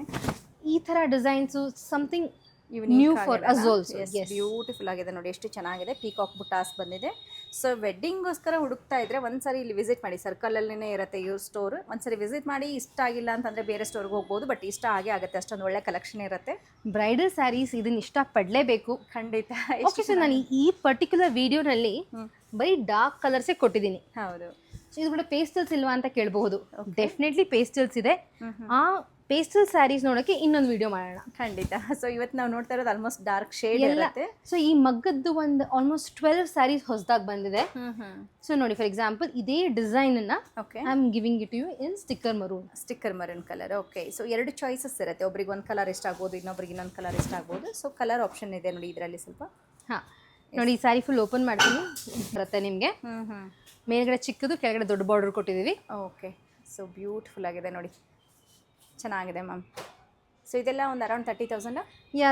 ಈ ಥರ designs something New for us also, yes. Beautiful ಆಗಿದೆ ನೋಡಿ, ಎಷ್ಟು ಚೆನ್ನಾಗಿದೆ. ಪೀಕಾಕ್ ಬುಟಾಸ್ ಬಂದಿದೆ. ಸೊ ವೆಡ್ಡಿಂಗ್ಗೋಸ್ಕರ ಹುಡುಕ್ತಾ ಇದ್ರೆ ಒಂದ್ಸರಿ ಇಲ್ಲಿ ವಿಸಿಟ್ ಮಾಡಿ, ಸರ್ಕಲಲ್ಲೇ ಇರುತ್ತೆ ಈ ಸ್ಟೋರ್. ಒಂದ್ಸರಿ ವಿಸಿಟ್ ಮಾಡಿ, ಇಷ್ಟ ಆಗಿಲ್ಲ ಅಂತಂದರೆ ಬೇರೆ ಸ್ಟೋರ್ಗೆ ಹೋಗ್ಬೋದು, ಬಟ್ ಇಷ್ಟ ಆಗೇ ಆಗುತ್ತೆ, ಅಷ್ಟೊಂದು ಒಳ್ಳೆ ಕಲೆಕ್ಷನ್ ಇರುತ್ತೆ. ಬ್ರೈಡಲ್ ಸ್ಯಾರೀಸ್ ಇದನ್ನ ಇಷ್ಟಪಡಲೇಬೇಕು. ಖಂಡಿತ. ಓಕೆ ಸರ್, ನಾನು ಈ ಪರ್ಟಿಕ್ಯುಲರ್ ವಿಡಿಯೋನಲ್ಲಿ ಬರೀ ಡಾರ್ಕ್ ಕಲರ್ಸೇ ಕೊಟ್ಟಿದ್ದೀನಿ. ಹೌದು. ಸೊ ಇದು ಕೂಡ ಪೇಸ್ಟಲ್ಸ್ ಇಲ್ವಾ ಅಂತ ಕೇಳಬಹುದು. ಡೆಫಿನೆಟ್ಲಿ ಪೇಸ್ಟಲ್ಸ್ ಇದೆ. ಆ ಪೇಸ್ಟಲ್ ಸ್ಯಾರೀಸ್ ನೋಡೋಕ್ಕೆ ಇನ್ನೊಂದು ವಿಡಿಯೋ ಮಾಡೋಣ. ಖಂಡಿತ. ಸೊ ಇವತ್ತು ನಾವು ನೋಡ್ತಾ ಇರೋದು ಆಲ್ಮೋಸ್ಟ್ ಡಾರ್ಕ್ ಶೇಡ್ ಇರುತ್ತೆ. ಸೊ ಈ ಮಗ್ಗದ್ದು ಒಂದು ಆಲ್ಮೋಸ್ಟ್ 12 ಸ್ಯಾರೀಸ್ ಹೊಸದಾಗಿ ಬಂದಿದೆ. ಸೊ ನೋಡಿ, ಫಾರ್ ಎಕ್ಸಾಂಪಲ್ ಇದೇ ಡಿಸೈನ್ ಅನ್ನ I am giving it you in sticker maroon colour. Okay. So 2 choices ಇರುತ್ತೆ, ಒಬ್ರಿಗೆ ಒಂದು ಕಲರ್ ಇಷ್ಟ ಆಗ್ಬೋದು, ಇನ್ನೊಬ್ರಿಗೆ ಇನ್ನೊಂದು ಕಲರ್ ಇಷ್ಟ ಆಗ್ಬೋದು. ಸೊ ಕಲರ್ ಆಪ್ಷನ್ ಇದೆ ನೋಡಿ ಇದರಲ್ಲಿ ಸ್ವಲ್ಪ. ಹಾಂ ನೋಡಿ, ಈ ಸ್ಯಾರಿ ಫುಲ್ ಓಪನ್ ಮಾಡ್ತೀನಿ, ಬರುತ್ತೆ ನಿಮಗೆ. ಮೇಲ್ಗಡೆ ಚಿಕ್ಕದು, ಕೆಳಗಡೆ ದೊಡ್ಡ ಬಾರ್ಡರ್ ಕೊಟ್ಟಿದ್ದೀವಿ. ಓಕೆ. ಸೊ ಬ್ಯೂಟಿಫುಲ್ ಆಗಿದೆ ನೋಡಿ, ಚೆನ್ನಾಗಿದೆ ಮ್ಯಾಮ್. ಸೊ ಇದೆಲ್ಲ ಒಂದು ಅರೌಂಡ್ 30,000? ಯಾ,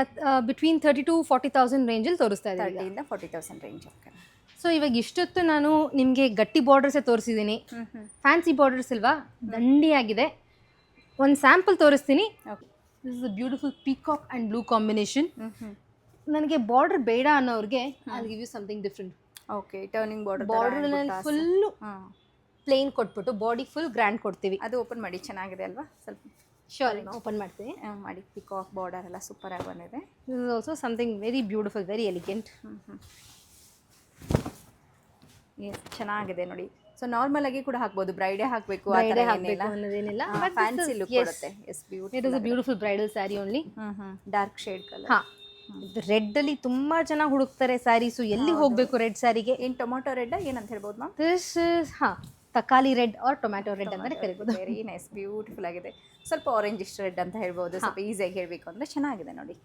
ಬಿಟ್ವೀನ್ 30,000 to 40,000 ರೇಂಜಲ್ಲಿ ತೋರಿಸ್ತಾ ಇದ್ದೀನಿ. 30,000 to 40,000 ರೇಂಜ್. ಓಕೆ. ಸೊ ಇವಾಗ ಇಷ್ಟೊತ್ತು ನಾನು ನಿಮಗೆ ಗಟ್ಟಿ ಬಾರ್ಡರ್ಸೇ ತೋರಿಸಿದ್ದೀನಿ. ಫ್ಯಾನ್ಸಿ ಬಾರ್ಡರ್ಸ್ ಇಲ್ವಾ, ದಂಡಿಯಾಗಿದೆ. ಒಂದು ಸ್ಯಾಂಪಲ್ ತೋರಿಸ್ತೀನಿ. This is a beautiful peacock and blue combination. ನನಗೆ ಬಾರ್ಡರ್ ಬೇಡ ಅನ್ನೋರಿಗೆ I give you something different. Okay. Turning border full plain ಕೊಟ್ಬಿಟ್ಟು ಬಾಡಿ ಫುಲ್ ಗ್ರ್ಯಾಂಡ್ ಕೊಡ್ತೀವಿ. ಅದು ಓಪನ್ ಮಾಡಿ, ಚೆನ್ನಾಗಿದೆ ಅಲ್ವಾ? ಸ್ವಲ್ಪ ಶೋರ್ ಓಪನ್ ಮಾಡ್ತೀನಿ ಮಾಡಿ. ಪಿಕಾಕ್ ಬಾರ್ಡರ್ ಎಲ್ಲ ಸೂಪರ್ ಆಗಿ ಬಂದಿದೆ. This is also something very beautiful, very elegant. ಚೆನ್ನಾಗಿದೆ ನೋಡಿ. ಸೊ ನಾರ್ಮಲ್ ಆಗಿ ಕೂಡ ಹಾಕ್ಬೋದು, ಬ್ರೈಡೇ ಹಾಕಬೇಕು ಅನ್ನೋದೇನಿಲ್ಲ, ಫ್ಯಾನ್ಸಿ ಲುಕ್ ಕೊಡುತ್ತೆ. Yes, beautiful. It is a beautiful bridal sari only. Dark shade colour. ಹಾಂ, ರೆಡ್ ಅಲ್ಲಿ ತುಂಬಾ ಜನ ಹುಡುಕ್ತಾರೆ ಸ್ಯಾರೀಸು, ಎಲ್ಲಿ ಹೋಗಬೇಕು ರೆಡ್ ಸ್ಯಾರಿಗೆ? ಏನು ಟೊಮ್ಯಾಟೊ ರೆಡ್ ಏನಂತ ಹೇಳ್ಬೋದು ಮ್ಯಾಮ್? ದಿಸ್ ಇಸ್ ತಕಾಲಿ ರೆಡ್ ಆರ್ ಟೊಮ್ಯಾಟೊ ರೆಡ್ ಅಂತಾನೆ ಕರಿಬೋದು. ವೆರಿ ನೈಸ್, ಬ್ಯೂಟಿಫುಲ್ ಆಗಿದೆ. ಸ್ವಲ್ಪ ಆರೆಂಜ್ ಇಷ್ಟ ರೆಡ್ ಅಂತ ಹೇಳ್ಬೋದು, ಸ್ವಲ್ಪ ಈಸಿಯಾಗಿ ಹೇಳಬೇಕು ಅಂದರೆ. ಚೆನ್ನಾಗಿದೆ ನೋಡಿ.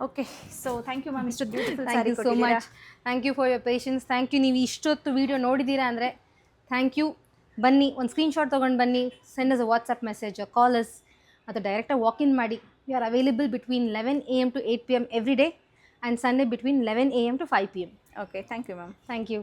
Okay. So thank you ma'am, ಇಷ್ಟು beautiful thank you so much. Thank you for your patience. Thank you. ನೀವು ಇಷ್ಟೊತ್ತು ವಿಡಿಯೋ ನೋಡಿದ್ದೀರಾ ಅಂದರೆ ಥ್ಯಾಂಕ್ ಯು. ಬನ್ನಿ, ಒಂದು ಸ್ಕ್ರೀನ್ಶಾಟ್ ತೊಗೊಂಡು ಬನ್ನಿ, ಸೆಂಡ್ ಅಸ್ ಅ ವಾಟ್ಸಪ್ ಮೆಸೇಜ್, ಕಾಲ್ ಅಸ್, ಅಥವಾ ಡೈರೆಕ್ಟಾಗಿ ವಾಕ್-ಇನ್ ಮಾಡಿ. We are available between 11 a.m. to 8 p.m. every day, and Sunday between 11 a.m. to 5 p.m. Okay, thank you, ma'am. Thank you.